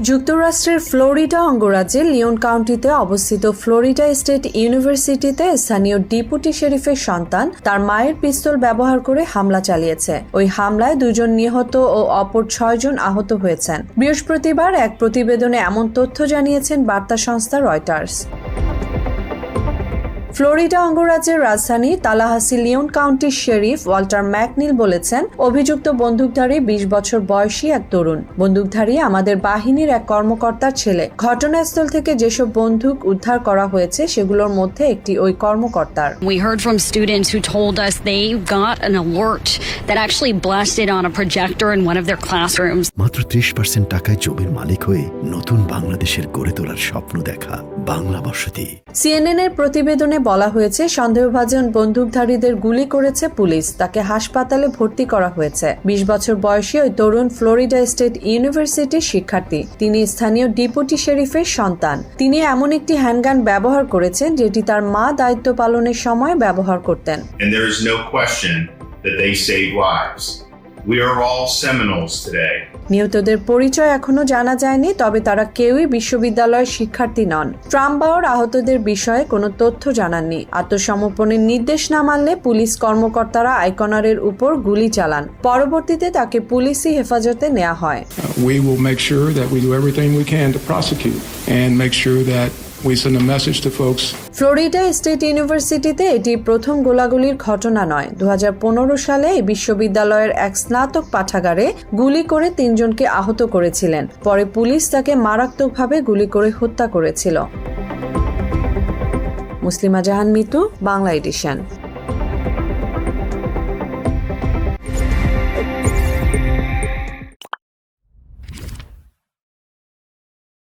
যুক্তরাষ্ট্রের ফ্লোরিডা অঙ্গরাজ্যের লিওন কাউন্টিতে অবস্থিত ফ্লোরিডা স্টেট ইউনিভার্সিটিতে স্থানীয় ডেপুটি শেরিফের সন্তান তার মায়ের পিস্তল ব্যবহার করে হামলা চালিয়েছে। ওই হামলায় 2 জন নিহত ও অপর 6 জন আহত হয়েছেন। বৃহস্পতিবার এক প্রতিবেদনে এমন তথ্য জানিয়েছেন বার্তা সংস্থা রয়টার্স। ফ্লোরিডা অঙ্গরাজ্যের রাজধানী তালাহাসি লিওন কাউন্টির শেরিফ ওয়াল্টার ম্যাকনিল বলেছেন, অভিযুক্ত বন্দুকধারী 20 বছর বয়সী এক তরুণ। বন্দুকধারী আমাদের বাহিনীর এক কর্মকর্তার ছেলে। ঘটনাস্থল থেকে যেসব বন্দুক উদ্ধার করা হয়েছে সেগুলোর মধ্যে একটি ওই কর্মকর্তার। We heard from students who told us they got an alert that actually blasted on a projector in one of their classrooms. মাত্র 30% টাকায় জমির মালিক হয়ে নতুন বাংলাদেশের গড়ে তোলার স্বপ্ন দেখা বাংলা বসতি। CNN এর প্রতিবেদনে বলা হয়েছে, সন্দেহভাজন বন্দুকধারীদের গুলি করেছে পুলিশ। তাকে হাসপাতালে ভর্তি করা হয়েছে। 20 বছর বয়সী ওই তরুণ ফ্লোরিডা স্টেট ইউনিভার্সিটির শিক্ষার্থী। তিনি স্থানীয় ডেপুটি শেরিফের সন্তান। তিনি এমন একটি হ্যান্ডগান ব্যবহার করেছেন যেটি তার মা দায়িত্ব পালনের সময় ব্যবহার করতেন। And there is no question that they saved lives. We are all Seminoles today. নিহতদের পরিচয় এখনো জানা যায়নি, তবে তারা কেউই বিশ্ববিদ্যালয়ের শিক্ষার্থী নন। ট্রাম্প বাওয়ার আহতদের বিষয়ে কোনো তথ্য জানাননি। আত্মসমর্পণের নির্দেশ না মানলে পুলিশ কর্মকর্তারা আইকনারের উপর গুলি চালান। পরবর্তীতে তাকে পুলিশি হেফাজতে নেওয়া হয়। We will make sure that we do everything we can to prosecute and make sure that we send a message to folks. Florida state ইউনিভার্সিটিতে এটি প্রথম গোলাগুলির ঘটনা নয়। 2015 সালে এই বিশ্ববিদ্যালয়ের এক স্নাতক পাঠাগারে গুলি করে 3 জনকে আহত করেছিলেন। পরে পুলিশ তাকে মারাত্মকভাবে গুলি করে হত্যা করেছিল। মুসলিমা জাহান মিতু, বাংলা এডিশন।